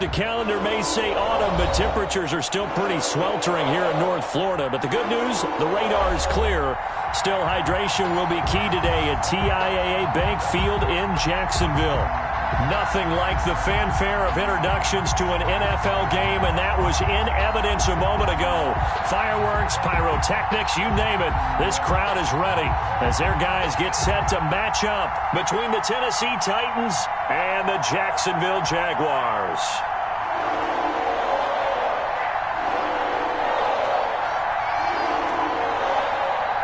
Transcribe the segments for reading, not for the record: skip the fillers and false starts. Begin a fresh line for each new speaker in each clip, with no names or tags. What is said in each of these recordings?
The calendar may say autumn, but temperatures are still pretty sweltering here in North Florida. But the good news, the radar is clear. Still, hydration will be key today at TIAA Bank Field in Jacksonville. Nothing like the fanfare of introductions to an NFL game, and that was in evidence a moment ago. Fireworks, pyrotechnics, you name it. This crowd is ready as their guys get set to match up between the Tennessee Titans and the Jacksonville Jaguars.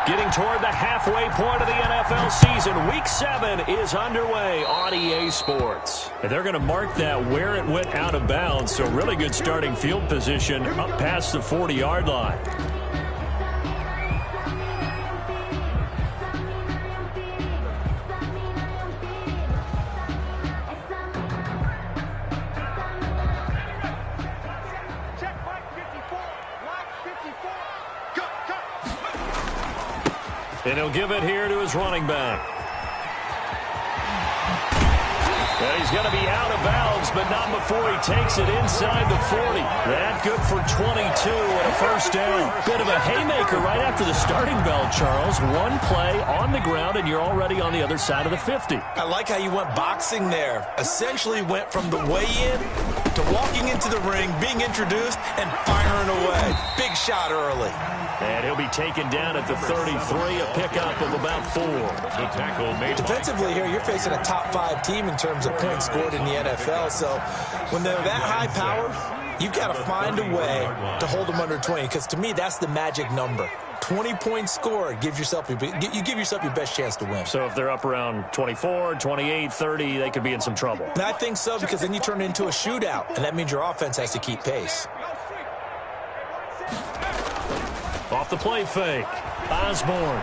Getting toward the halfway point of the NFL season. Week 7 is underway on EA Sports. And they're going to mark that where it went out of bounds, so really good starting field position up past the 40-yard line. And he'll give it here to his running back. And he's going to be out of bounds, but not before he takes it inside the 40. That good for 22 and a first down. Bit of a haymaker right after the starting bell, Charles. One play on the ground, and you're already on the other side of the 50.
I like how you went boxing there. Essentially went from the weigh-in to walking into the ring, being introduced, and firing away. Big shot early.
And he'll be taken down at the 33, a pickup of about 4.
The tackle made.
Defensively here, you're facing a top-5 team in terms of points scored in the NFL. So when they're that high powered, you've got to find a way to hold them under 20. Because to me, that's the magic number. 20 points scored gives yourself you give yourself your best chance to win.
So if they're up around 24, 28, 30, they could be in some trouble.
And I think so, because then you turn it into a shootout, and that means your offense has to keep pace.
Off the play fake, Osborne.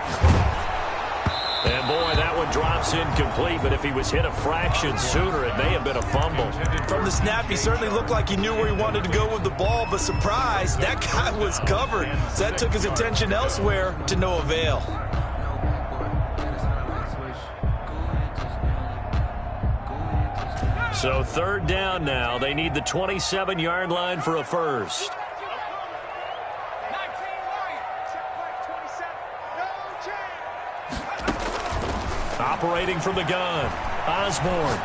And boy, that one drops incomplete, but if he was hit a fraction sooner, it may have been a fumble.
From the snap, he certainly looked like he knew where he wanted to go with the ball, but surprise, that guy was covered. So that took his attention elsewhere to no avail.
So third down now. They need the 27-yard line for a first. Operating from the gun, Osborne.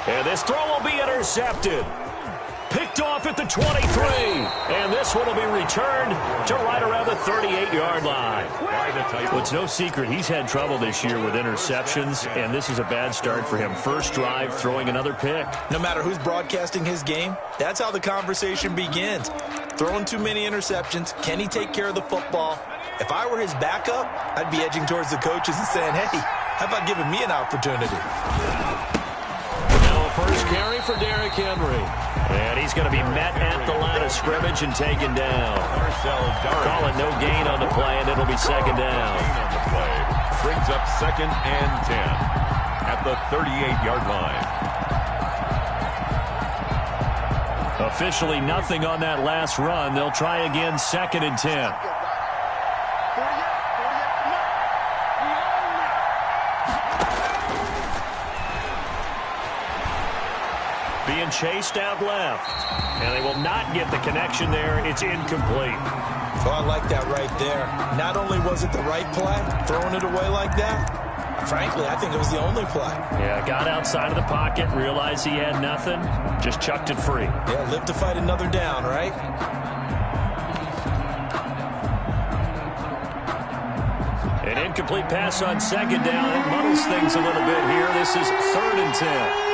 And this throw will be intercepted. Picked off at the 23. And this one will be returned to right around the 38-yard line. Well, it's no secret he's had trouble this year with interceptions, and this is a bad start for him. First drive, throwing another pick.
No matter who's broadcasting his game, that's how the conversation begins. Throwing too many interceptions. Can he take care of the football? If I were his backup, I'd be edging towards the coaches and saying, hey, how about giving me an opportunity?
Now a first carry for Derrick Henry. And he's going to be met at the line of scrimmage and taken down. Call it no gain on the play, and it'll be second down.
Brings up 2nd and 10 at the 38-yard line.
Officially nothing on that last run. They'll try again 2nd and 10. Being chased out left. And they will not get the connection there. It's incomplete.
Oh, I like that right there. Not only was it the right play, throwing it away like that, frankly, I think it was the only play.
Yeah, got outside of the pocket, realized he had nothing, just chucked it free.
Yeah, live to fight another down, right?
An incomplete pass on 2nd down. It muddles things a little bit here. This is 3rd and 10.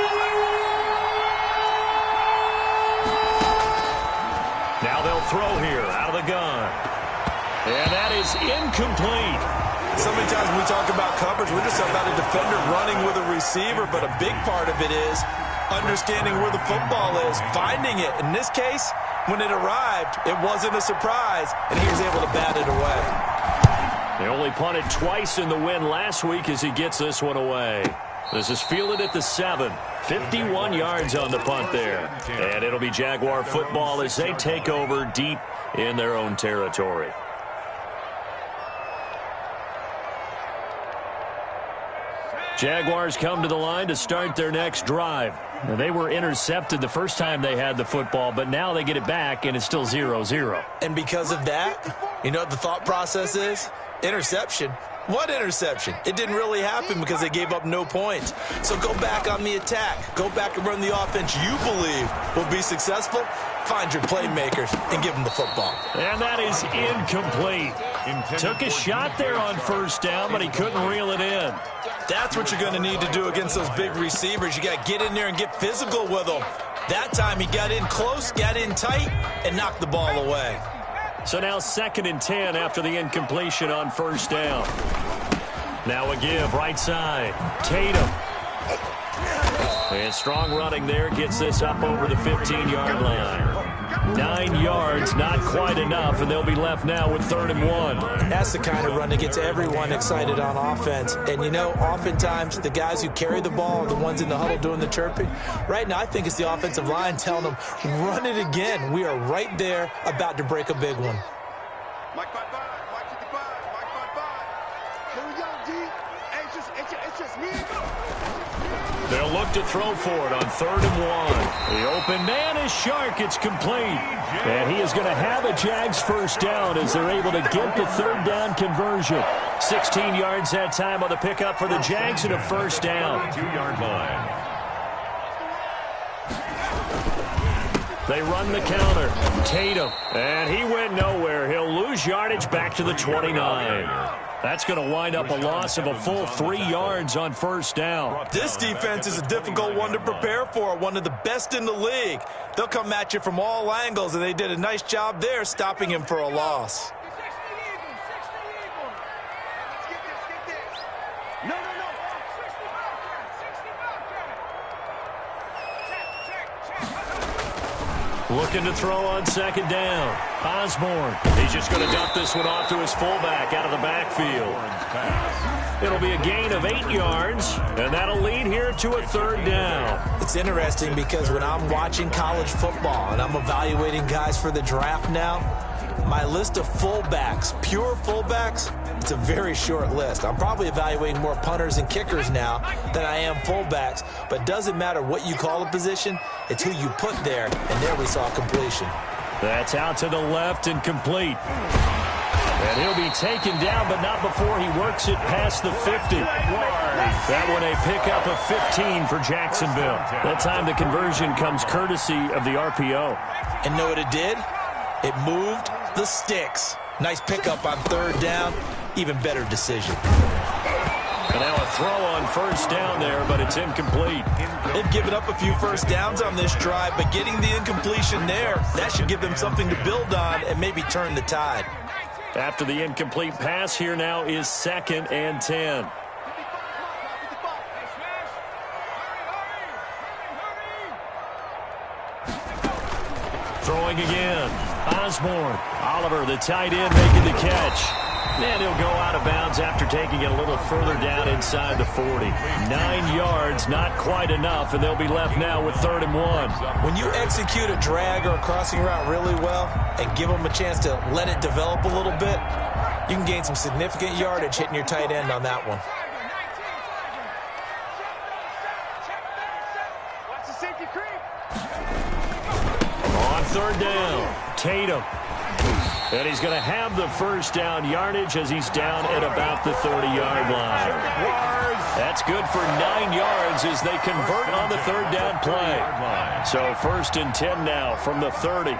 Now they'll throw here out of the gun. And that is incomplete.
So many times when we talk about coverage, we're just about a defender running with a receiver, but a big part of it is understanding where the football is, finding it. In this case, when it arrived, it wasn't a surprise, and he was able to bat it away.
They only punted twice in the win last week as he gets this one away. This is fielded at the 7. 51 yards on the punt there. And it'll be Jaguar football as they take over deep in their own territory. Jaguars come to the line to start their next drive. Now, they were intercepted the first time they had the football, but now they get it back, and it's still 0-0.
And because of that, you know what the thought process is? Interception. What interception? It didn't really happen because they gave up no points. So go back on the attack. Go back and run the offense you believe will be successful. Find your playmakers and give them the football.
And that is incomplete. Took a shot there on first down, but he couldn't reel it in.
That's what you're going to need to do against those big receivers. You got to get in there and get physical with them. That time he got in close, got in tight, and knocked the ball away.
So now 2nd and 10 after the incompletion on first down. Now a give right side. Tatum. And strong running there gets this up over the 15-yard line. 9 yards, not quite enough, and they'll be left now with 3rd and 1.
That's the kind of run that gets everyone excited on offense. And, you know, oftentimes the guys who carry the ball are the ones in the huddle doing the chirping. Right now, I think it's the offensive line telling them, run it again. We are right there about to break a big one.
Mike 55, Mike 55, Mike 55. Here we go, D. Hey, it's just me.
They'll look to throw for it on 3rd and 1. The open man is Shark. It's complete. And he is going to have a Jags first down as they're able to get the 3rd down conversion. 16 yards that time on the pickup for the Jags and a first down.
2-yard line.
They run the counter. Tatum. And he went nowhere. He'll lose yardage back to the 29. That's going to wind up a loss of a full 3 yards on first down.
This defense is a difficult one to prepare for, one of the best in the league. They'll come at you from all angles, and they did a nice job there stopping him for a loss.
Looking to throw on 2nd down. Osborne. He's just going to dump this one off to his fullback out of the backfield. It'll be a gain of 8 yards, and that'll lead here to a 3rd down.
It's interesting because when I'm watching college football and I'm evaluating guys for the draft now, my list of fullbacks, pure fullbacks, it's a very short list. I'm probably evaluating more punters and kickers now than I am fullbacks, but it doesn't matter what you call a position, it's who you put there, and there we saw completion.
That's out to the left and complete. And he'll be taken down, but not before he works it past the 50. That one a pickup of 15 for Jacksonville. That time the conversion comes courtesy of the RPO.
And know what it did? It moved the sticks. Nice pickup on 3rd down. Even better decision.
And now a throw on first down there, but it's incomplete.
They've given up a few first downs on this drive, but getting the incompletion there, that should give them something to build on and maybe turn the tide.
After the incomplete pass, here now is 2nd and 10. Throwing again. Osborne. Oliver, the tight end, making the catch. And he'll go out of bounds after taking it a little further down inside the 40. 9 yards, not quite enough, and they'll be left now with 3rd and 1.
When you execute a drag or a crossing route really well and give them a chance to let it develop a little bit, you can gain some significant yardage hitting your tight end on that one.
On 3rd down, Tatum. And he's going to have the first down yardage as he's down at about the 30-yard line. That's good for 9 yards as they convert on the 3rd down play. So 1st and 10 now from the 30.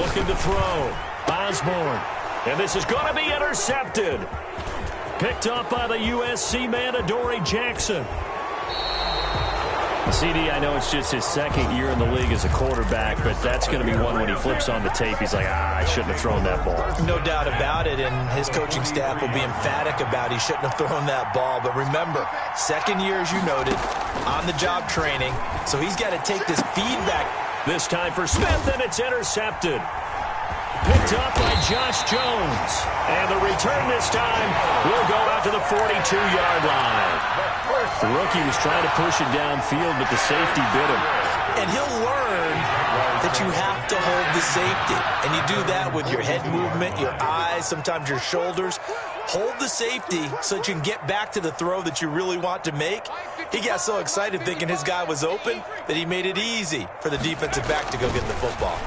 Looking to throw. Osborne. And this is going to be intercepted. Picked up by the USC man, Adoree Jackson. CD, I know it's just his 2nd year in the league as a quarterback, but that's going to be one when he flips on the tape. He's like, I shouldn't have thrown that ball.
No doubt about it, and his coaching staff will be emphatic about he shouldn't have thrown that ball. But remember, 2nd year, as you noted, on-the-job training, so he's got to take this feedback.
This time for Smith, and it's intercepted. Picked up by Josh Jones. And the return this time will go out to the 42-yard line. The rookie was trying to push it downfield, but the safety bit him.
And he'll learn that you have to hold the safety. And you do that with your head movement, your eyes, sometimes your shoulders. Hold the safety so that you can get back to the throw that you really want to make. He got so excited thinking his guy was open that he made it easy for the defensive back to go get the football.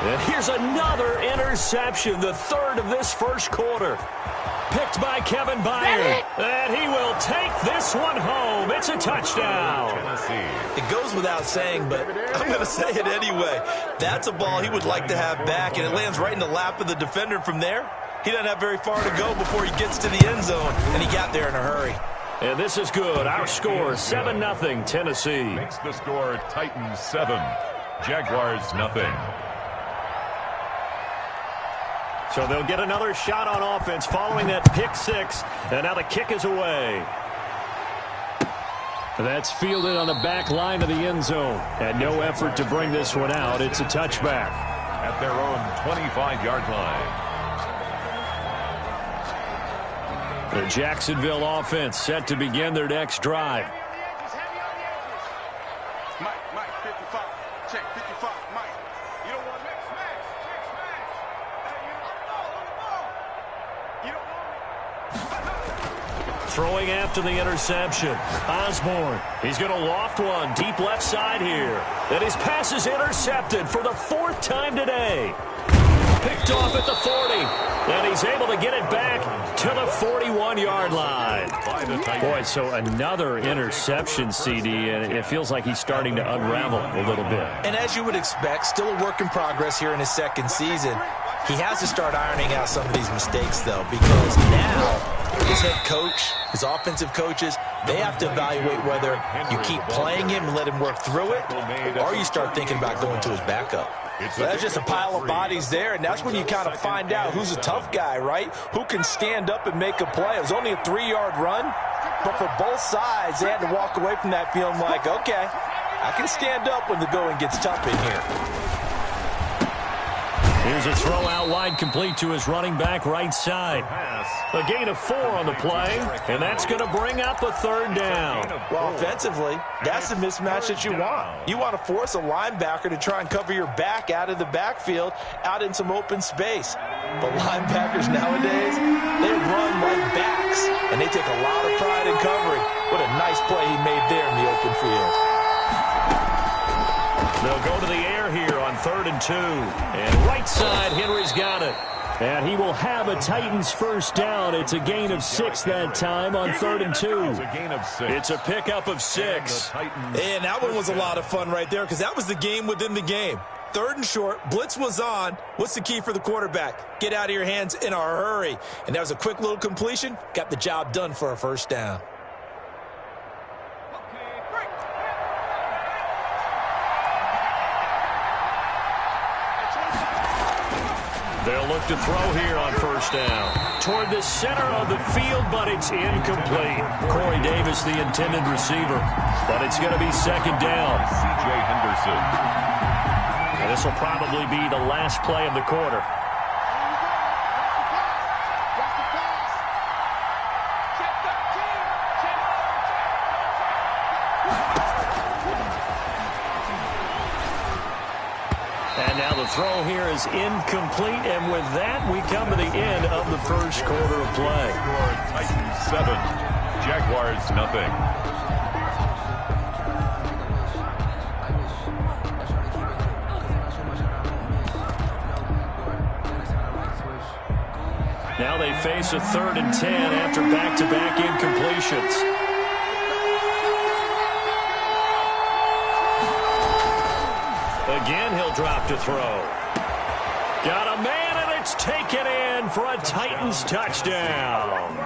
And here's another interception, the third of this first quarter. Picked by Kevin Byard. And he will take this one home. It's a touchdown.
It goes without saying, but I'm going to say it anyway. That's a ball he would like to have back, and it lands right in the lap of the defender. From there, he doesn't have very far to go before he gets to the end zone, and he got there in a hurry.
And this is good. Our score, 7-0 Tennessee.
Makes the score Titans 7, Jaguars nothing.
So they'll get another shot on offense following that pick six. And now the kick is away. That's fielded on the back line of the end zone. And no effort to bring this one out. It's a touchback.
At their own 25-yard line.
The Jacksonville offense set to begin their next drive.
Mike, 55. Check, 55. Mike. You don't want to smash.
Throwing after the interception. Osborne. He's going to loft one deep left side here. And his pass is intercepted for the fourth time today. Picked off at the 40. And he's able to get it back to the 41-yard line. Boy, so another interception, CD, and it feels like he's starting to unravel a little bit.
And as you would expect, still a work in progress here in his second season. He has to start ironing out some of these mistakes, though, because now his head coach, his offensive coaches, they have to evaluate whether you keep playing him and let him work through it, or you start thinking about going to his backup. So that's just a pile of bodies there, and that's when you kind of find out who's a tough guy, right? Who can stand up and make a play. It was only a 3-yard run, but for both sides, they had to walk away from that feeling like, okay, I can stand up when the going gets tough in here.
Here's a throw out wide, complete to his running back right side. A gain of 4 on the play, and that's going to bring up a third down.
Well, offensively, that's the mismatch that you want. You want to force a linebacker to try and cover your back out of the backfield, out in some open space. But linebackers nowadays, they run like backs, and they take a lot of pride in covering. What a nice play he made there in the open field.
They'll go to the air here on 3rd and 2. And right side, Henry's got it. And he will have a Titans first down. It's a gain of 6 that time on 3rd and 2. It's a pickup of 6.
And that one was a lot of fun right there because that was the game within the game. 3rd and short, blitz was on. What's the key for the quarterback? Get out of your hands in a hurry. And that was a quick little completion. Got the job done for a first down.
They'll look to throw here on first down. Toward the center of the field, but it's incomplete. Corey Davis, the intended receiver. But it's going to be second down.
C.J. Henderson.
And this will probably be the last play of the quarter. And now the throw here is incomplete, and with that, we come to the end of the first quarter of play.
Titans 7, Jaguars nothing.
Now they face a 3rd and 10 after back-to-back incompletions. Again, he'll drop to throw. Got a man, and it's taken in for a Titans touchdown.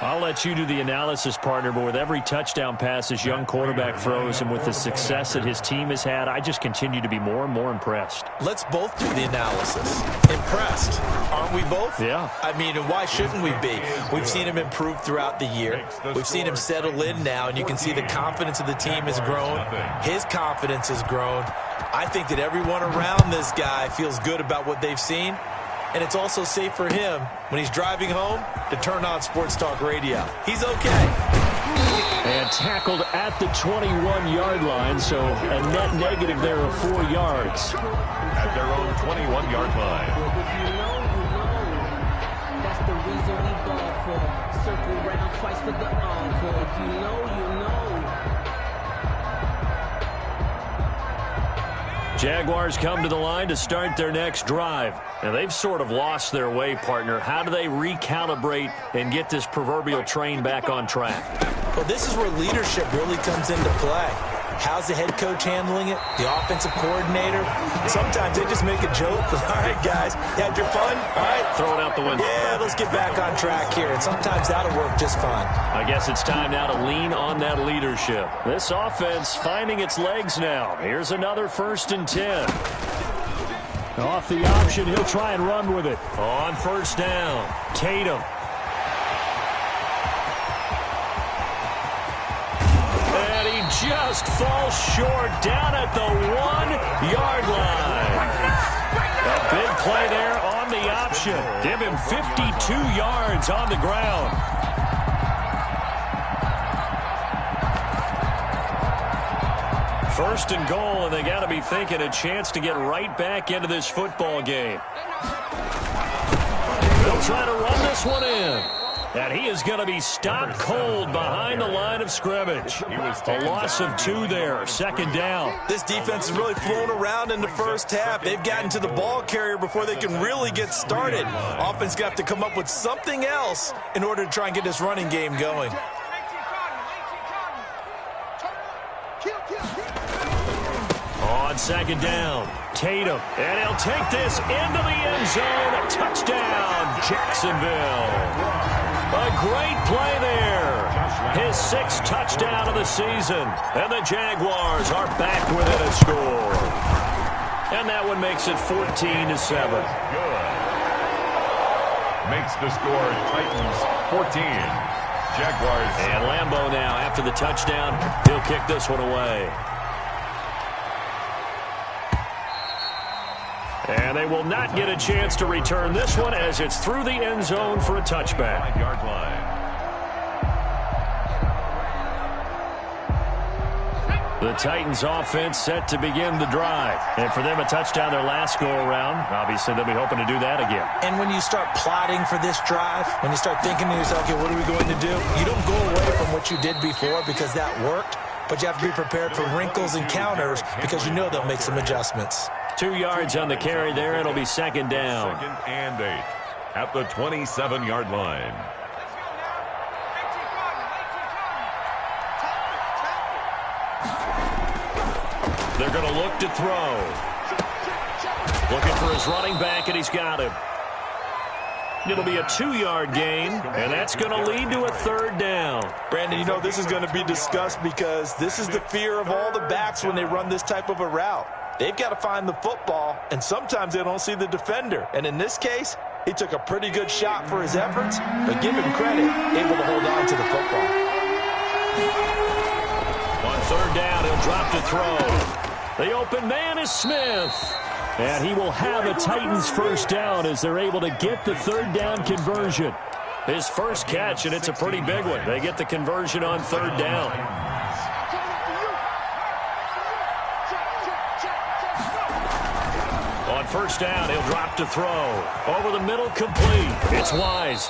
I'll let you do the analysis, partner, but with every touchdown pass his young quarterback throws and with the success that his team has had, I just continue to be more and more impressed.
Let's both do the analysis. Impressed, aren't we both?
Yeah.
I mean, and why shouldn't we be? We've seen him improve throughout the year. We've seen him settle in now, and you can see the confidence of the team has grown. His confidence has grown. I think that everyone around this guy feels good about what they've seen. And it's also safe for him when he's driving home to turn on Sports Talk Radio. He's okay.
And tackled at the 21-yard line, so a net negative there of 4 yards.
At their own 21-yard line.
That's the reason we ball for. Circle round twice for the encore. If you know, you know.
Jaguars come to the line to start their next drive. And they've sort of lost their way, partner. How do they recalibrate and get this proverbial train back on track?
Well, this is where leadership really comes into play. How's the head coach handling it? The offensive coordinator? Sometimes they just make a joke. All right, guys, you had your fun? All right.
Throw it out the window.
Yeah, let's get back on track here. And sometimes that'll work just fine.
I guess it's time now to lean on that leadership. This offense finding its legs now. Here's another 1st and 10. Off the option, he'll try and run with it. On 1st down, Tatum. And he just falls short down at the 1-yard line. A big play there on the option. Give him 52 yards on the ground. First and goal, and they got to be thinking a chance to get right back into this football game. They'll try to run this one in. And he is going to be stopped cold behind the line of scrimmage. A loss of 2 there, 2nd down.
This defense has really flown around in the first half. They've gotten to the ball carrier before they can really get started. Offense going to have to come up with something else in order to try and get this running game going.
On 2nd down, Tatum. And he'll take this into the end zone. A touchdown, Jacksonville. A great play there. His 6th touchdown of the season. And the Jaguars are back within a score. And that one makes it 14-7.
Good. Makes the score Titans 14. Jaguars.
And Lambeau now, after the touchdown, he'll kick this one away. And they will not get a chance to return this one as it's through the end zone for a touchback.
5-yard line.
The Titans offense set to begin the drive. And for them, a touchdown their last go-around. Obviously, they'll be hoping to do that again.
And when you start plotting for this drive, when you start thinking to yourself, okay, what are we going to do? You don't go away from what you did before because that worked. But you have to be prepared for wrinkles and counters because you know they'll make some adjustments.
2 yards on the carry there. It'll be 2nd down.
2nd and 8 at the 27-yard line.
They're going to look to throw. Looking for his running back, and he's got him. It'll be a 2-yard gain, and that's going to lead to a 3rd down.
Brandon, you know this is going to be discussed because this is the fear of all the backs when they run this type of a route. They've got to find the football, and sometimes they don't see the defender. And in this case, he took a pretty good shot for his efforts, but give him credit, able to hold on to the football.
On 3rd down, he'll drop to throw. The open man is Smith. And he will have a Titans 1st down as they're able to get the 3rd down conversion. His first catch, and it's a pretty big one. They get the conversion on 3rd down. On 1st down, he'll drop to throw. Over the middle, complete. It's Wise.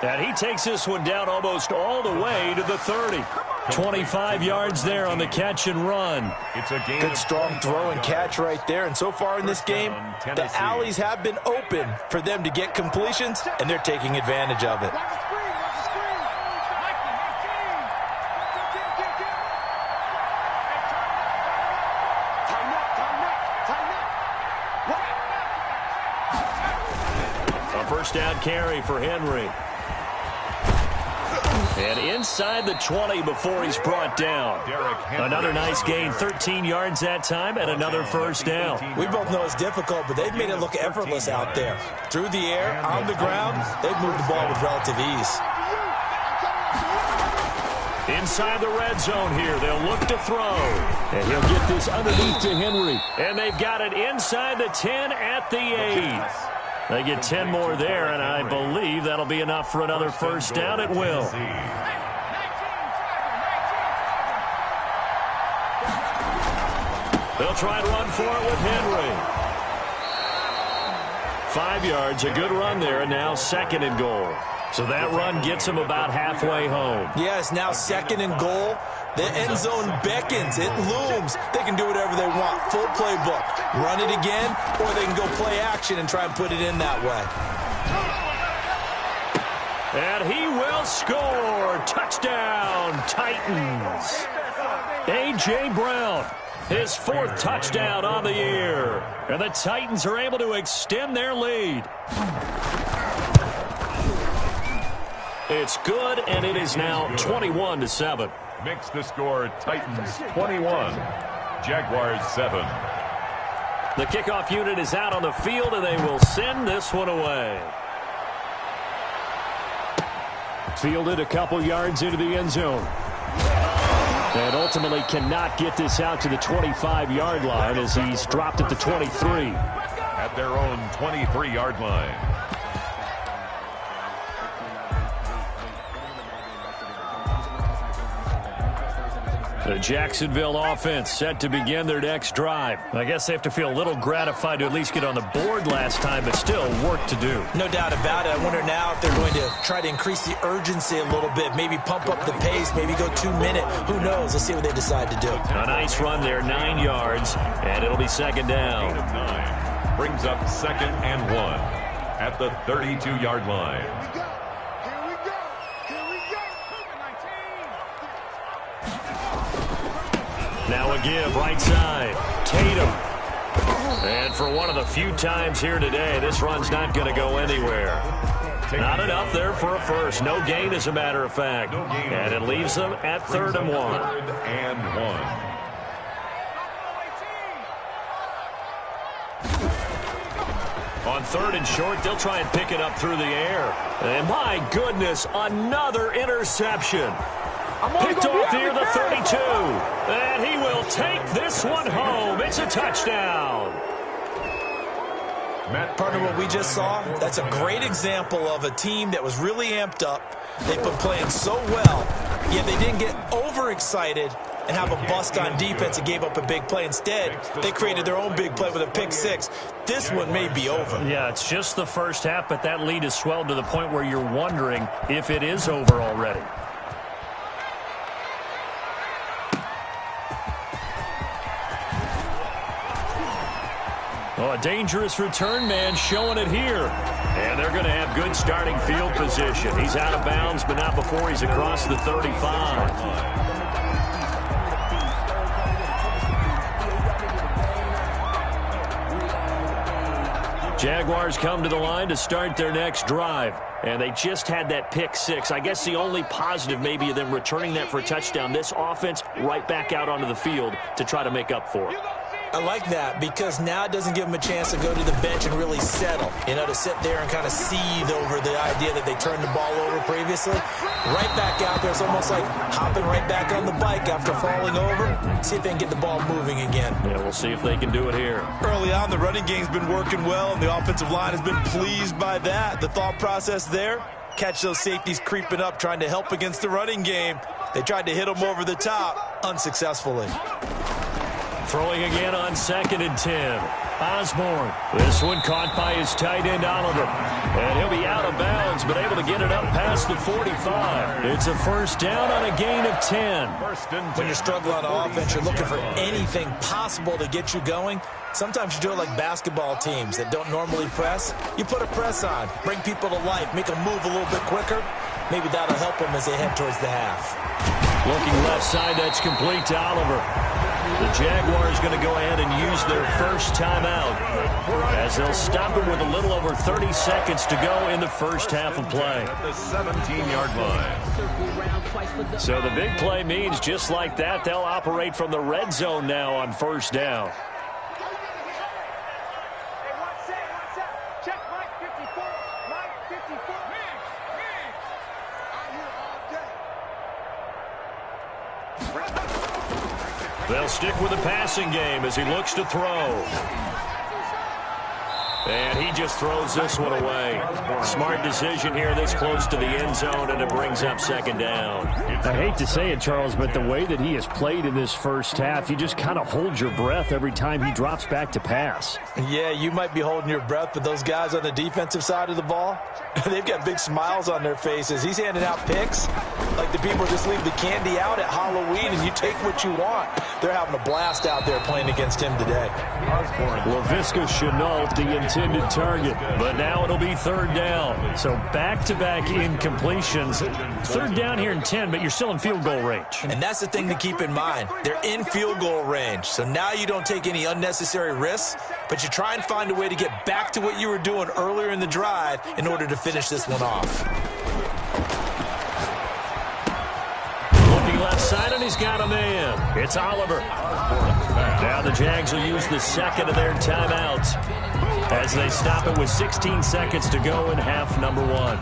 And he takes this one down almost all the way to the 30. 25 yards there on the catch and run.
It's a game.
Good strong throw and catch right there. And so far in this game, the alleys have been open for them to get completions, and they're taking advantage of it.
A 1st down carry for Henry. And inside the 20 before he's brought down. Another nice gain, 13 yards that time, and another 1st down.
We both know it's difficult, but they've made it look effortless out there. Through the air, on the ground, they've moved the ball with relative ease.
Inside the red zone here, they'll look to throw. And he'll get this underneath to Henry. And they've got it inside the 10 at the 8. They get 10 more there, and I believe that'll be enough for another 1st down. It will. They'll try and run for it with Henry. 5 yards, a good run there, and now 2nd and goal. So that run gets them about halfway home.
Yes, now 2nd and goal. The end zone beckons. It looms. They can do whatever they want. Full playbook. Run it again, or they can go play action and try and put it in that way.
And he will score. Touchdown, Titans. A.J. Brown, his 4th touchdown on the year. And the Titans are able to extend their lead. It's good, and it is now 21-7.
Makes the score Titans 21, Jaguars 7.
The kickoff unit is out on the field, and they will send this one away. Fielded a couple yards into the end zone. And ultimately cannot get this out to the 25-yard line as he's dropped at the 23.
At their own 23-yard line.
The Jacksonville offense set to begin their next drive. I guess they have to feel a little gratified to at least get on the board last time, but still work to do.
No doubt about it. I wonder now if they're going to try to increase the urgency a little bit, maybe pump up the pace, maybe go 2-minute. Who knows? Let's see what they decide to do.
A nice run there, 9 yards, and it'll be 2nd down.
9 brings up 2nd and 1 at the 32-yard line.
Now a give, right side. Tatum. And for one of the few times here today, this run's not going to go anywhere. Not enough there for a first. No gain, as a matter of fact. And it leaves them at 3rd and 1.
3rd and 1.
On 3rd and short, they'll try and pick it up through the air. And my goodness, another interception. Picked off near the 32. And he will take this one home. It's a touchdown.
Partner, what we just saw, that's a great example of a team that was really amped up. They've been playing so well, yet they didn't get overexcited and have a bust on defense and gave up a big play. Instead, they created their own big play with a pick 6. This one may be over.
Yeah, it's just the first half, but that lead has swelled to the point where you're wondering if it is over already. Oh, a dangerous return man showing it here. And they're going to have good starting field position. He's out of bounds, but not before he's across the 35. Jaguars come to the line to start their next drive. And they just had that pick 6. I guess the only positive maybe of them returning that for a touchdown. This offense right back out onto the field to try to make up for it.
I like that because now it doesn't give them a chance to go to the bench and really settle, to sit there and kind of seethe over the idea that they turned the ball over previously. Right back out there, it's almost like hopping right back on the bike after falling over. See if they can get the ball moving again.
Yeah, we'll see if they can do it here.
Early on, the running game's been working well, and the offensive line has been pleased by that. The thought process there, catch those safeties creeping up, trying to help against the running game. They tried to hit them over the top, unsuccessfully.
Throwing again on 2nd and 10. Osborne. This one caught by his tight end, Oliver. And he'll be out of bounds, but able to get it up past the 45. It's a first down on a gain of 10.
When you're struggling on offense, you're looking for anything possible to get you going. Sometimes you do it like basketball teams that don't normally press. You put a press on, bring people to life, make them move a little bit quicker. Maybe that'll help them as they head towards the half.
Looking left side, that's complete to Oliver. The Jaguars going to go ahead and use their first timeout as they'll stop it with a little over 30 seconds to go in the first half of play.
At the 17-yard line.
So the big play means just like that, they'll operate from the red zone now on first down. They'll stick with the passing game as he looks to throw. And he just throws this one away. Smart decision here this close to the end zone, and it brings up second down.
I hate to say it, Charles, but the way that he has played in this first half, you just kind of hold your breath every time he drops back to pass.
Yeah, you might be holding your breath, but those guys on the defensive side of the ball, they've got big smiles on their faces. He's handing out picks like the people just leave the candy out at Halloween and you take what you want. They're having a blast out there playing against him today.
Laviska Shenault, the intended target, but now it'll be third down.
So back-to-back incompletions. Third down here in 10, but you're still in field goal range.
And that's the thing to keep in mind. They're in field goal range, so now you don't take any unnecessary risks, but you try and find a way to get back to what you were doing earlier in the drive in order to finish this one off.
Looking left side, and he's got a man. It's Oliver. Now the Jags will use the second of their timeouts as they stop it with 16 seconds to go in half number one.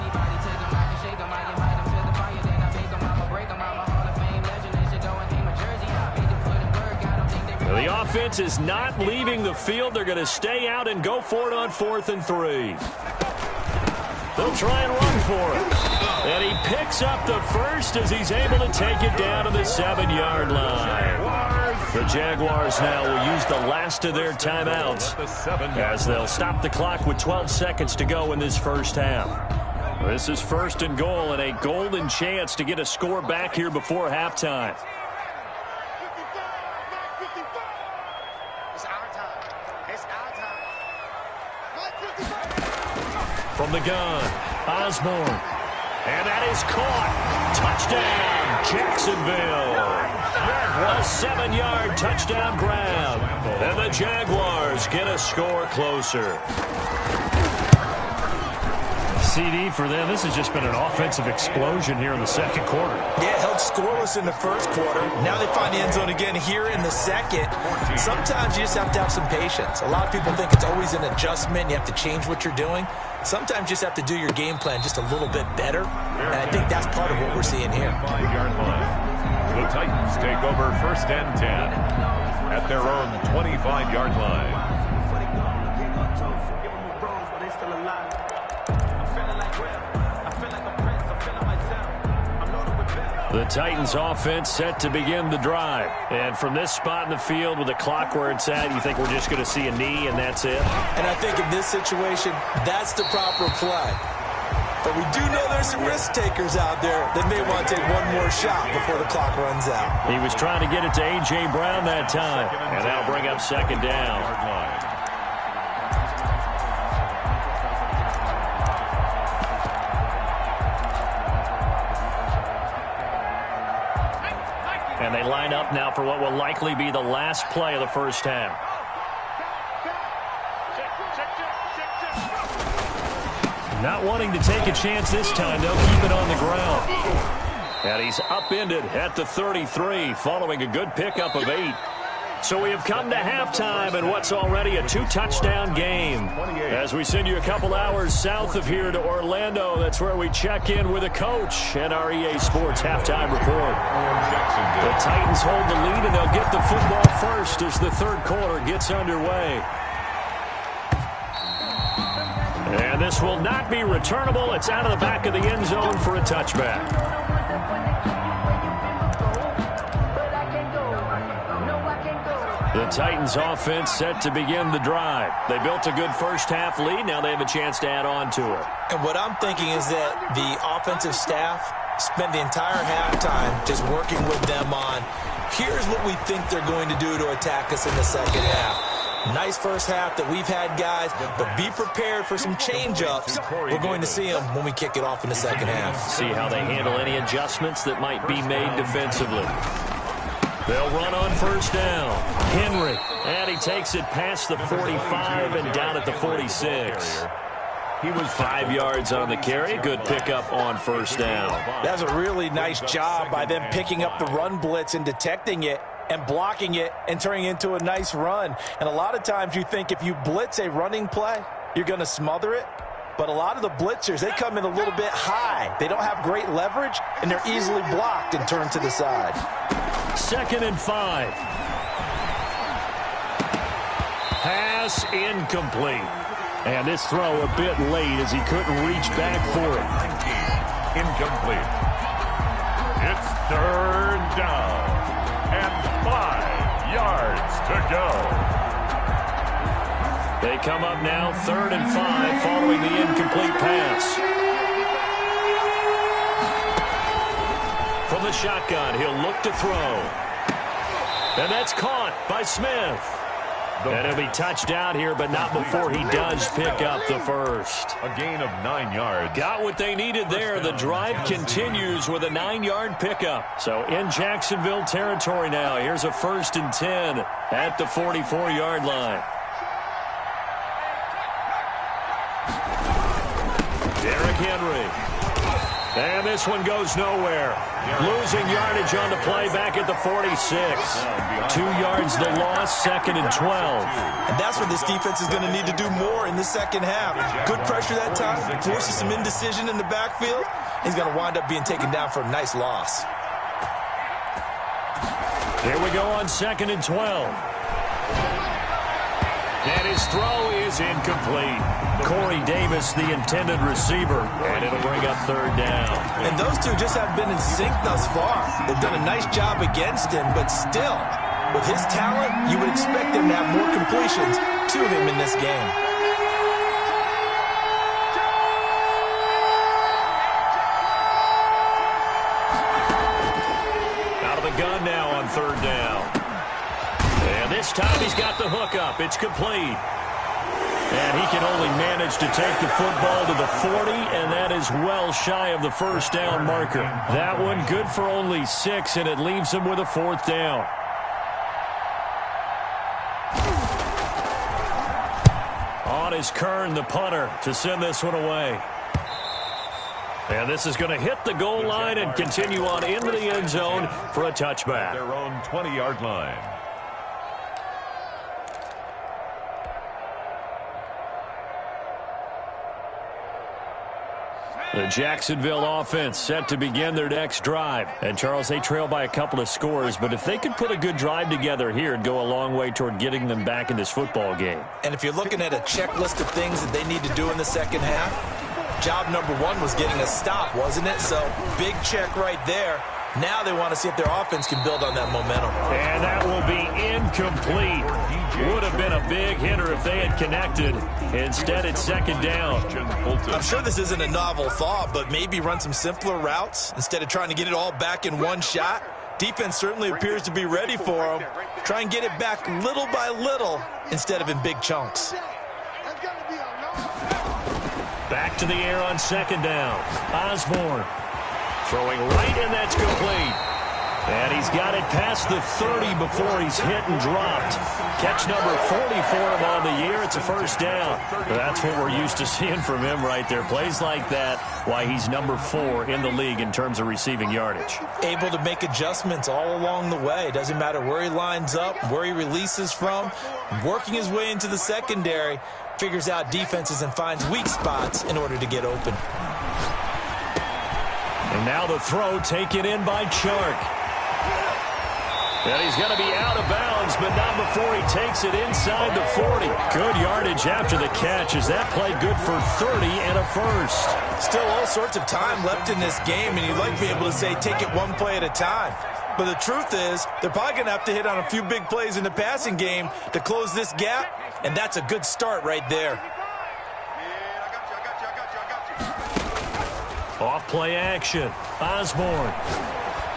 The offense is not leaving the field. They're going to stay out and go for it on 4th and 3. They'll try and run for it. And he picks up the first as he's able to take it down to the 7-yard line. The Jaguars now will use the last of their timeouts as they'll stop the clock with 12 seconds to go in this first half. This is 1st and goal and a golden chance to get a score back here before halftime. From the gun, Osborne. And that is caught. Touchdown, Jacksonville. A 7-yard touchdown grab. And the Jaguars get a score closer.
CD for them. This has just been an offensive explosion here in the second quarter.
Yeah, held scoreless in the first quarter. Now they find the end zone again here in the second. Sometimes you just have to have some patience. A lot of people think it's always an adjustment. You have to change what you're doing. Sometimes you just have to do your game plan just a little bit better. And I think that's part of what we're seeing here.
5-yard line. The Titans take over 1st and 10 at their own 25-yard line.
The Titans offense set to begin the drive. And from this spot in the field with the clock where it's at, you think we're just going to see a knee and that's it?
And I think in this situation, that's the proper play. But we do know there's some risk takers out there that may want to take one more shot before the clock runs out.
He was trying to get it to A.J. Brown that time. And that'll bring up second down. And they line up now for what will likely be the last play of the first half. Not wanting to take a chance this time, they'll keep it on the ground. And he's upended at the 33 following a good pickup of 8. So we have come to halftime in what's already a 2-touchdown game. As we send you a couple hours south of here to Orlando, that's where we check in with a coach and our EA Sports halftime report. The Titans hold the lead, and they'll get the football first as the third quarter gets underway. And this will not be returnable. It's out of the back of the end zone for a touchback. The Titans offense set to begin the drive. They built a good first half lead. Now they have a chance to add on to it.
And what I'm thinking is that the offensive staff spent the entire halftime just working with them on, here's what we think they're going to do to attack us in the second half. Nice first half that we've had, guys, but be prepared for some change-ups. We're going to see them when we kick it off in the second half.
See how they handle any adjustments that might be made defensively. They'll run on first down. Henry, and he takes it past the 45 and down at the 46. He was 5 yards on the carry. Good pickup on first down.
That was a really nice job by them picking up the run blitz and detecting it and blocking it and turning it into a nice run. And a lot of times you think if you blitz a running play, you're going to smother it. But a lot of the blitzers, they come in a little bit high. They don't have great leverage, and they're easily blocked and turned to the side.
2nd and 5. Pass incomplete.
And this throw a bit late as he couldn't reach back for it.
19, incomplete. It's third down and 5 yards to go.
They come up now 3rd and 5 following the incomplete pass. From the shotgun, he'll look to throw. And that's caught by Smith. And he'll be touched out here, but not before he does pick up the first.
A gain of 9 yards.
Got what they needed there. The drive continues with a 9-yard pickup. So in Jacksonville territory now. Here's a 1st and 10 at the 44-yard line. Derrick Henry. And this one goes nowhere. Losing yardage on the play back at the 46. 2 yards the loss, 2nd and 12.
And that's where this defense is going to need to do more in the second half. Good pressure that time, forces some indecision in the backfield. He's going to wind up being taken down for a nice loss.
Here we go on 2nd and 12. And his throw is incomplete. Corey Davis, the intended receiver, and it'll bring up 3rd down.
And those two just haven't been in sync thus far. They've done a nice job against him, but still, with his talent, you would expect him to have more completions to him in this game.
Out of the gun now on 3rd down. And this time he's got the hook up. It's complete. And he can only manage to take the football to the 40, and that is well shy of the 1st down marker. That one good for only 6, and it leaves him with a 4th down. On is Kern, the punter, to send this one away. And this is going to hit the goal line and continue on into the end zone for a touchback.
Their own 20-yard line.
The Jacksonville offense set to begin their next drive. And, Charles, they trail by a couple of scores, but if they could put a good drive together here, it'd go a long way toward getting them back in this football game.
And if you're looking at a checklist of things that they need to do in the second half, job number 1 was getting a stop, wasn't it? So, big check right there. Now they want to see if their offense can build on that momentum.
And that will be incomplete. Would have been a big hitter if they had connected. Instead, it's 2nd down.
I'm sure this isn't a novel thought, but maybe run some simpler routes instead of trying to get it all back in one shot. Defense certainly appears to be ready for them. Try and get it back little by little instead of in big chunks.
Back to the air on 2nd down. Osborne. Throwing right, and that's complete. And he's got it past the 30 before he's hit and dropped. Catch number 40 for him on the year. It's a 1st down. That's what we're used to seeing from him right there. Plays like that, why he's number 4 in the league in terms of receiving yardage.
Able to make adjustments all along the way. Doesn't matter where he lines up, where he releases from. Working his way into the secondary, figures out defenses and finds weak spots in order to get open.
And now the throw taken in by Chark. And he's going to be out of bounds, but not before he takes it inside the 40. Good yardage after the catch as that play good for 30 and a 1st.
Still all sorts of time left in this game, and you'd like to be able to say take it one play at a time. But the truth is, they're probably going to have to hit on a few big plays in the passing game to close this gap, and that's a good start right there.
Off play action. Osborne.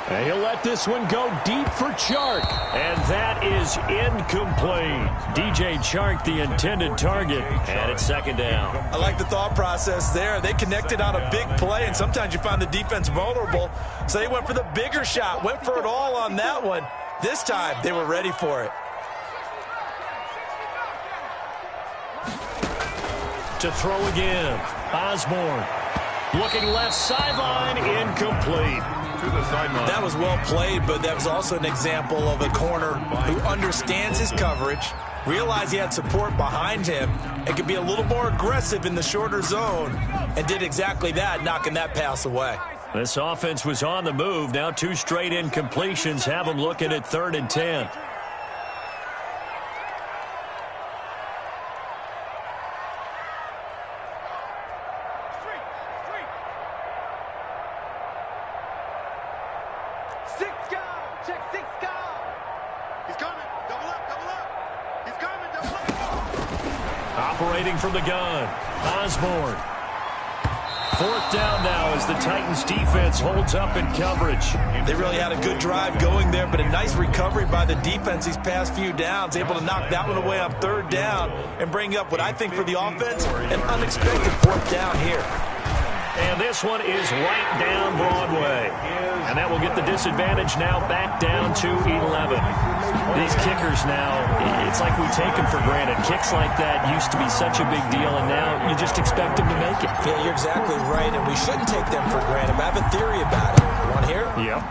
And he'll let this one go deep for Chark. And that is incomplete. DJ Chark, the intended target. And it's 2nd down.
I like the thought process there. They connected on a big play, and sometimes you find the defense vulnerable. So they went for the bigger shot, went for it all on that one. This time, they were ready for it.
To throw again. Osborne. Looking left sideline, incomplete.
To the sideline.
That was well played, but that was also an example of a corner who understands his coverage, realized he had support behind him, and could be a little more aggressive in the shorter zone, and did exactly that, knocking that pass away.
This offense was on the move. Now 2 straight incompletions have them looking at 3rd and 10.
check 6, go. He's coming. Double up, double up. He's coming, double up.
Operating from the gun, Osborne. 4th down now as the Titans defense holds up in coverage.
They really had a good drive going there, but a nice recovery by the defense these past few downs, able to knock that one away on 3rd down and bring up what I think for the offense, an unexpected 4th down here.
And this one is right down Broadway. And that will get the disadvantage now back down to 11. These kickers now, it's like we take them for granted. Kicks like that used to be such a big deal, and now you just expect them to make it.
Yeah, you're exactly right, and we shouldn't take them for granted. But I have a theory about it. You want to hear?
Yep.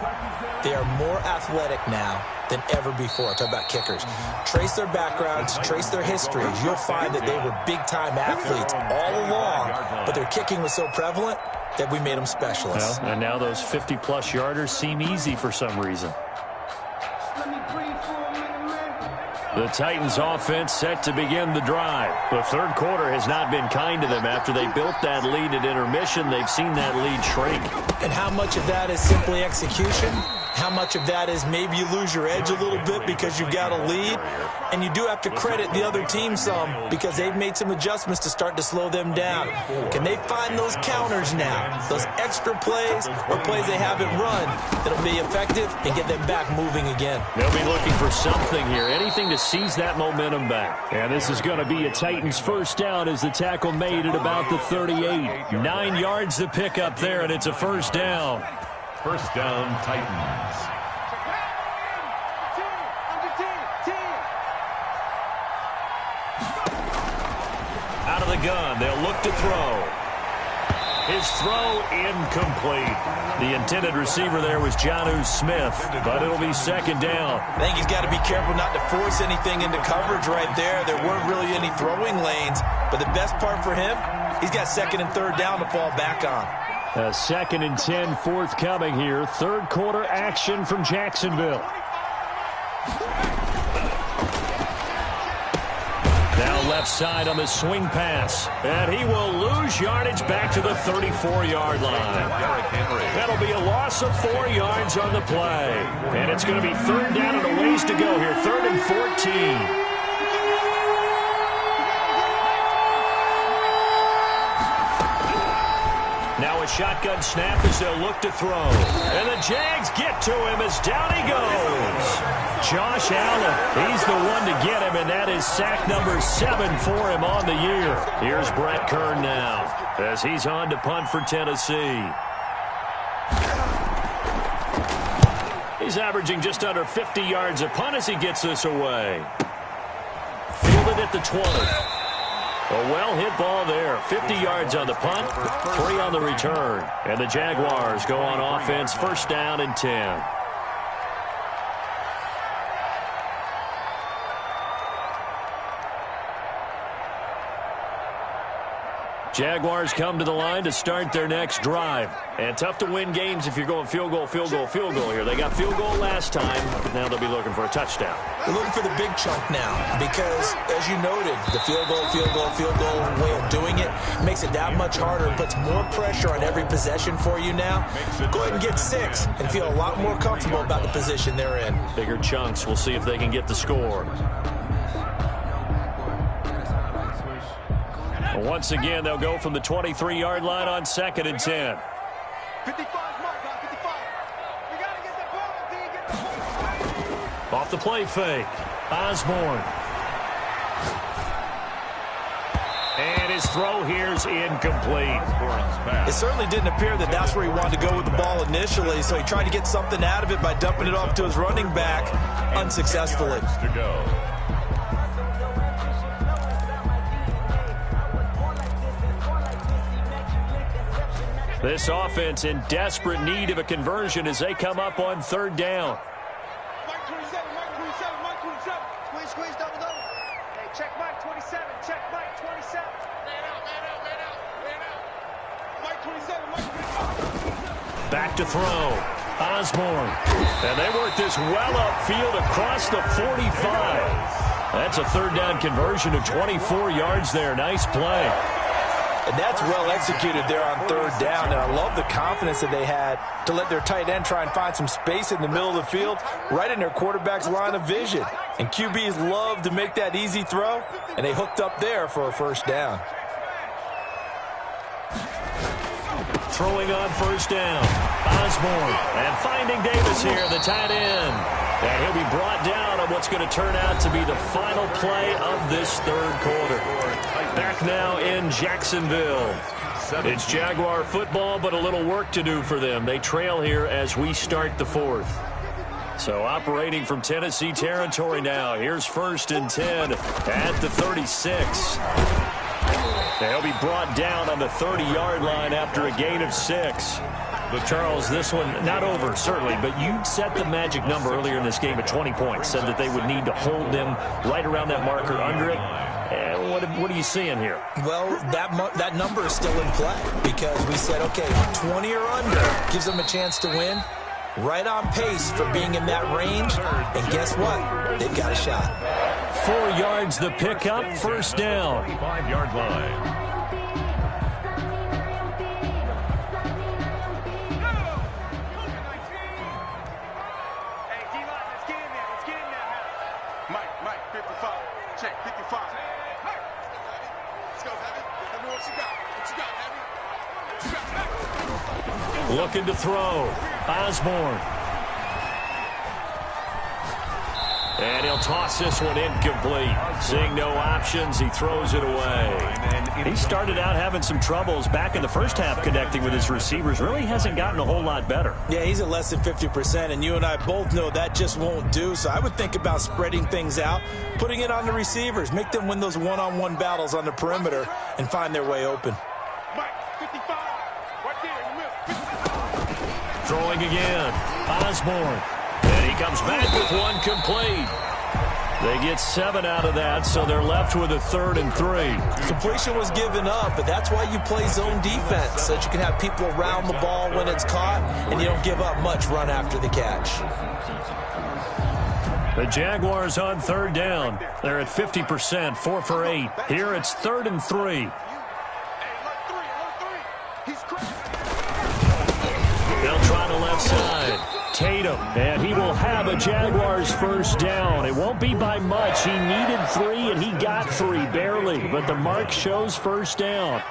They are more athletic now than ever before. Talk about kickers. Trace their backgrounds, trace their histories. You'll find that they were big-time athletes all along, but their kicking was so prevalent that we made them specialists.
Well, and now those 50-plus yarders seem easy for some reason. The Titans offense set to begin the drive. The 3rd quarter has not been kind to them. After they built that lead at intermission, they've seen that lead shrink.
And how much of that is simply execution? How much of that is maybe you lose your edge a little bit because you've got a lead? And you do have to credit the other team some because they've made some adjustments to start to slow them down. Can they find those counters now, those extra plays or plays they haven't run that'll be effective and get them back moving again?
They'll be looking for something here, anything to seize that momentum back. And this is going to be a Titans 1st down as the tackle made at about the 38. 9 yards to pick up there, and it's a 1st down.
1st down, Titans.
Out of the gun, they'll look to throw. His throw incomplete. The intended receiver there was Jonnu Smith, but it'll be 2nd down.
I think he's got to be careful not to force anything into coverage right there. There weren't really any throwing lanes, but the best part for him, he's got 2nd and 3rd down to fall back on.
A 2nd and 10 forthcoming here. 3rd quarter action from Jacksonville. Now left side on the swing pass. And he will lose yardage back to the 34-yard line. That'll be a loss of 4 yards on the play. And it's going to be 3rd down and a ways to go here. 3rd and 14. Now a shotgun snap as they'll look to throw. And the Jags get to him as down he goes. Josh Allen, he's the one to get him, and that is sack number 7 for him on the year. Here's Brett Kern now as he's on to punt for Tennessee. He's averaging just under 50 yards a punt as he gets this away. Fielded at the 20. A well-hit ball there. 50 yards on the punt, 3 on the return. And the Jaguars go on offense, 1st down and 10. Jaguars come to the line to start their next drive. And tough to win games if you're going field goal, field goal, field goal here. They got field goal last time. Now they'll be looking for a touchdown.
They're looking for the big chunk now because, as you noted, the field goal way of doing it makes it that much harder. It puts more pressure on every possession for you now. Go ahead and get 6 and feel a lot more comfortable about the position they're in.
Bigger chunks. We'll see if they can get the score. Once again, they'll go from the 23-yard line on 2nd and 10.
55 mark, 55. We got to get that ball. Get the ball.
Off the play fake. Osborne. And his throw here's incomplete.
It certainly didn't appear that that's where he wanted to go with the ball initially, so he tried to get something out of it by dumping it off to his running back unsuccessfully.
To go.
This offense in desperate need of a conversion as they come up on 3rd down.
Mike 27, Mike 27, Mike 27. Squeeze, double. Hey, check Mike 27, check Mike 27. Man out. Mike 27, Mike 27.
Back to throw. Osborne. And they work this well upfield across the 45. That's a 3rd down conversion of 24 yards there. Nice play.
And that's well executed there on third down. And I love the confidence that they had to let their tight end try and find some space in the middle of the field, right in their quarterback's line of vision. And QBs love to make that easy throw, and they hooked up there for a first down.
Throwing on first down. Osborne. And finding Davis here, the tight end. And he'll be brought down on what's going to turn out to be the final play of this third quarter. Back now in Jacksonville. It's Jaguar football, but a little work to do for them. They trail here as we start the fourth. So operating from Tennessee territory now. Here's 1st and 10 at the 36. They'll be brought down on the 30-yard line after a gain of 6. But Charles, this one not over, certainly, but you set the magic number earlier in this game at 20 points, said that they would need to hold them right around that marker under it. What are you seeing here?
Well, that number is still in play because we said, okay, 20 or under gives them a chance to win. Right on pace for being in that range. And guess what? They've got a shot.
4 yards the pickup, first down.
5-yard line.
Hey, D-line, let's get in there. Let's get in there. Mike, 55. Check, 55. Let's go, Heavy. Tell me what you got. What you got, Heavy? What you got, Heavy?
Looking to throw. Osborne. And he'll toss this one incomplete. Seeing no options, he throws it away. He started out having some troubles back in the first half connecting with his receivers. Really hasn't gotten a whole lot better.
Yeah, he's at less than 50%, and you and I both know that just won't do. So I would think about spreading things out, putting it on the receivers, make them win those one-on-one battles on the perimeter, and find their way open.
Mike, 55. Right there in the middle.
Throwing again. Osborne. And he comes back with one complete. They get 7 out of that, so they're left with a 3rd and 3.
Completion was given up, but that's why you play zone defense, so that you can have people around the ball when it's caught, and you don't give up much run after the catch.
The Jaguars on 3rd down. They're at 50%, 4 for 8. Here it's 3rd and 3. They'll try the left side. Tatum, and he will have a Jaguars first down. It won't be by much. He needed 3, and he got 3, barely. But the mark shows first down.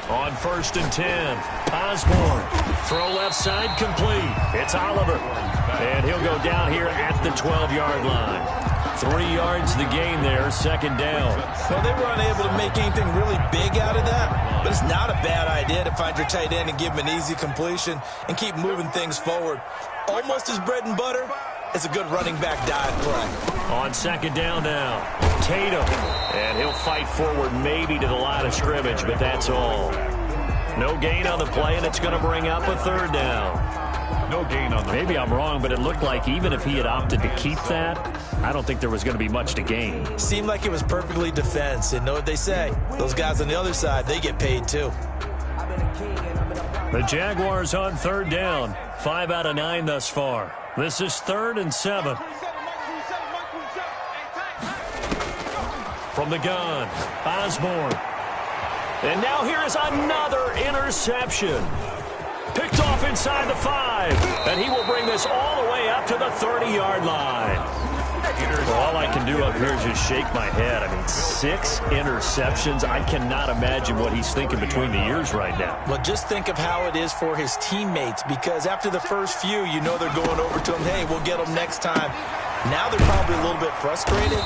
On 1st and 10, Osborne. Throw left side, complete. It's Oliver. And he'll go down here at the 12-yard line. 3 yards the gain there, 2nd down.
Well, they were unable to make anything really big out of that, but it's not a bad idea to find your tight end and give him an easy completion and keep moving things forward. Almost as bread and butter as a good running back dive play.
On 2nd down now, Tatum. And he'll fight forward maybe to the line of scrimmage, but that's all. No gain on the play, and it's going to bring up a 3rd down.
No gain on the play.
Maybe I'm wrong, but it looked like even if he had opted to keep that, I don't think there was going to be much to gain.
Seemed like it was perfectly defense. And know what they say? Those guys on the other side, they get paid too.
The Jaguars on 3rd down. 5 out of 9 thus far. This is 3rd and 7. From the gun, Osborne. And now here is another interception. Picked off inside the 5. And he will bring this all the way up to the 30-yard line. Well, all I can do up here is just shake my head. I mean, 6 interceptions. I cannot imagine what he's thinking between the ears right now.
Well, just think of how it is for his teammates, because after the first few, you know they're going over to him, hey, we'll get them next time. Now they're probably a little bit frustrated.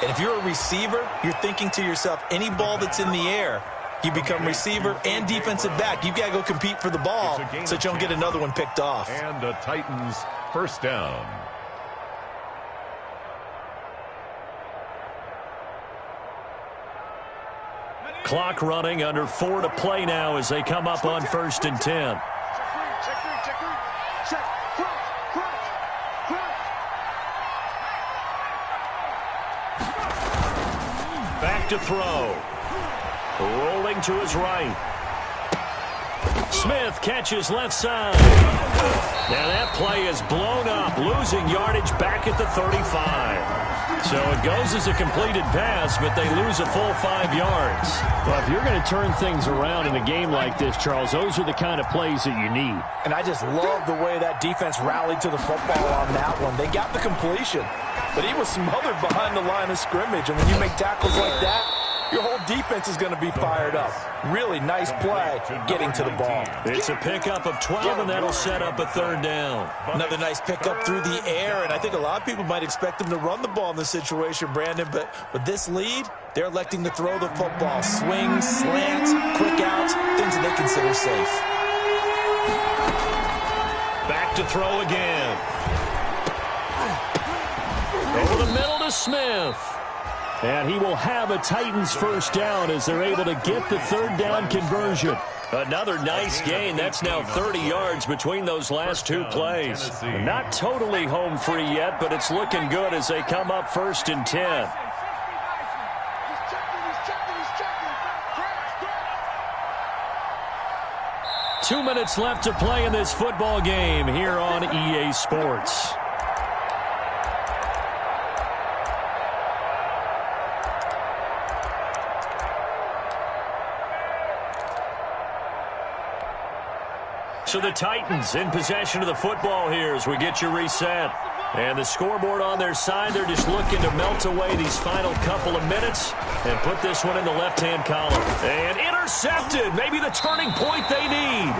And if you're a receiver, you're thinking to yourself, any ball that's in the air, you become receiver and defensive back. You've got to go compete for the ball so that you don't get another one picked off.
And the Titans first down.
Clock running, under 4 to play now as they come up on 1st and 10. Back to throw. Rolling to his right. Smith catches left side. Now that play is blown up, losing yardage back at the 35. So it goes as a completed pass, but they lose a full 5 yards.
Well, if you're going to turn things around in a game like this, Charles, those are the kind of plays that you need.
And I just love the way that defense rallied to the football on that one. They got the completion, but he was smothered behind the line of scrimmage. And when you make tackles like that, your whole defense is going to be fired up. Really nice play getting to the ball.
It's a pickup of 12, and that'll set up a 3rd down. Another nice pickup through the air, and I think a lot of people might expect them to run the ball in this situation, Brandon, but with this lead, they're electing to throw the football. Swings, slants, quick outs, things that they consider safe. Back to throw again. Over the middle to Smith. And he will have a Titans 1st down as they're able to get the 3rd down conversion. Another nice gain. That's now 30 yards between those last 2 plays. Not totally home free yet, but it's looking good as they come up 1st and 10. Two minutes left to play in this football game here on EA Sports. So the Titans in possession of the football here as we get you reset. And the scoreboard on their side, they're just looking to melt away these final couple of minutes and put this one in the left-hand column. And intercepted, maybe the turning point they need.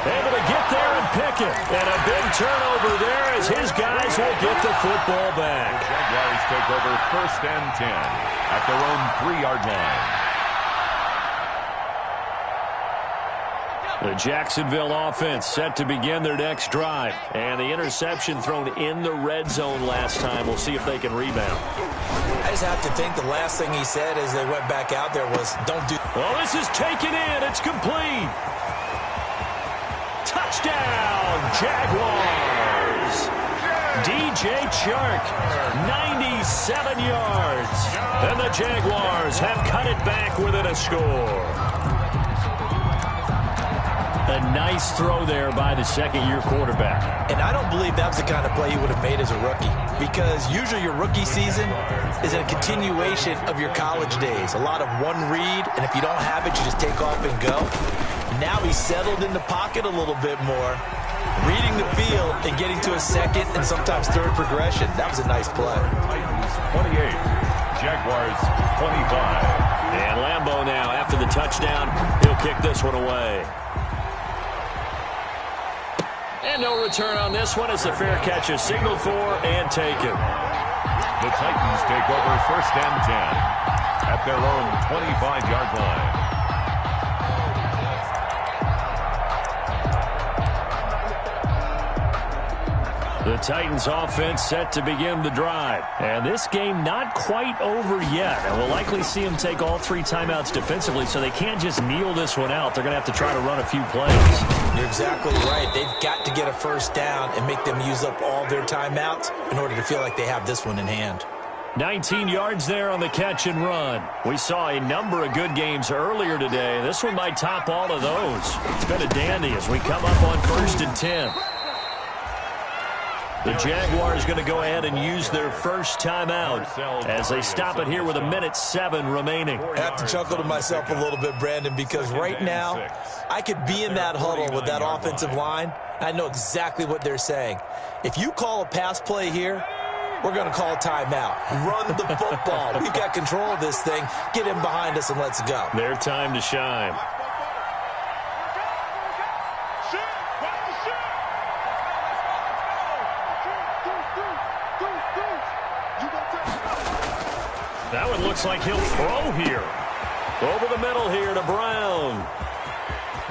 Able to get there and pick it. And a big turnover there as his guys will get the football back.
The Jaguars take over 1st and 10 at their own 3-yard line.
The Jacksonville offense set to begin their next drive. And the interception thrown in the red zone last time. We'll see if they can rebound. I just have to think the last thing he said as they went back out there was, don't do... Well, this is taken in. It's complete. Touchdown, Jaguars. DJ Chark, 97 yards. And the Jaguars have cut it back within a score. A nice throw there by the 2nd-year quarterback. And I don't believe that was the kind of play he would have made as a rookie, because usually your rookie season is a continuation of your college days. A lot of one read, and if you don't have it, you just take off and go. Now he's settled in the pocket a little bit more, reading the field and getting to a 2nd and sometimes 3rd progression. That was a nice play.
28, Jaguars 25.
And Lambeau now, after the touchdown, he'll kick this one away. And no return on this one as the fair catch is signaled for and taken.
The Titans take over 1st and 10 at their own 25-yard line.
The Titans offense set to begin the drive. And this game not quite over yet. And we'll likely see them take all 3 timeouts defensively, so they can't just kneel this one out. They're going to have to try to run a few plays. You're exactly right. They've got to get a 1st down and make them use up all their timeouts in order to feel like they have this one in hand. 19 yards there on the catch and run. We saw a number of good games earlier today. This one might top all of those. It's been a dandy as we come up on 1st and 10. The Jaguars going to go ahead and use their 1st timeout as they stop it here with 1:07 remaining. I have to chuckle to myself a little bit, Brandon, because right now I could be in that huddle with that offensive line. I know exactly what they're saying. If you call a pass play here, we're going to call a timeout. Run the football. We've got control of this thing. Get in behind us and let's go. Their time to shine. That one looks like he'll throw here. Over the middle here to Brown.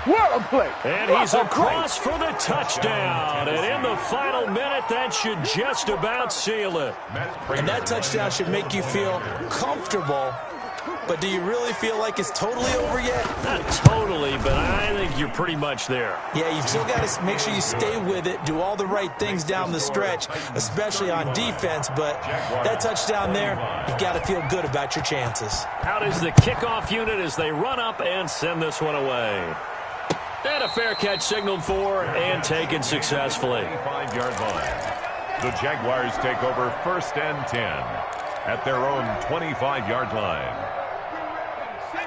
What a play.
And he's across for the touchdown. And in the final minute, that should just about seal it. And that touchdown should make you feel comfortable. But do you really feel like it's totally over yet? Not totally, but I think you're pretty much there. Yeah, you've still got to make sure you stay with it, do all the right things down the stretch, especially on defense. But that touchdown there, you've got to feel good about your chances. Out is the kickoff unit as they run up and send this one away. And a fair catch signaled for and taken successfully.
25-yard line. The Jaguars take over 1st and 10 at their own 25-yard line.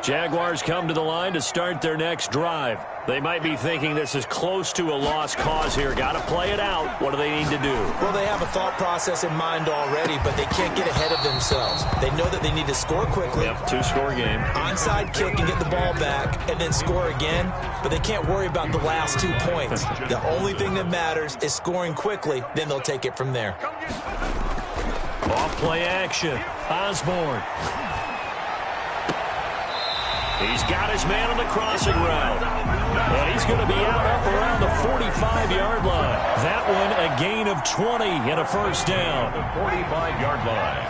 Jaguars come to the line to start their next drive. They might be thinking this is close to a lost cause here. Got to play it out. What do they need to do?
Well, they have a thought process in mind already, but they can't get ahead of themselves. They know that they need to score quickly.
Yep, 2-score game.
Onside kick and get the ball back and then score again, but they can't worry about the last 2 points. The only thing that matters is scoring quickly, then they'll take it from there.
Off play action. Osborne. He's got his man on the crossing route. And he's going to be out up around the 45-yard line. That one a gain of 20 and a first down.
The 45-yard line.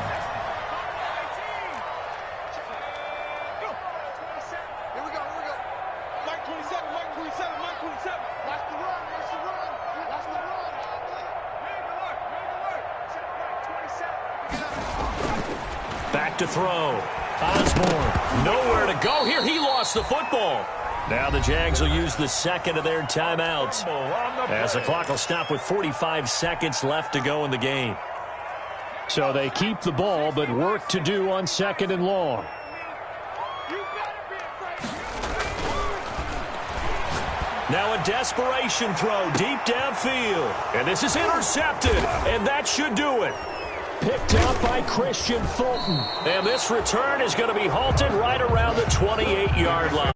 Here we go. Mike 27, Mike 27, Mike 27. Watch the run, watch the run. Watch the run.
Back to throw. Osborne, nowhere to go here. He lost the football. Now the Jags will use the second of their timeouts as the clock will stop with 45 seconds left to go in the game.
So they keep the ball, but work to do on 2nd and long.
Now a desperation throw deep downfield. And this is intercepted, and that should do it. Picked up by Christian Fulton. And this return is going to be halted right around the 28-yard line.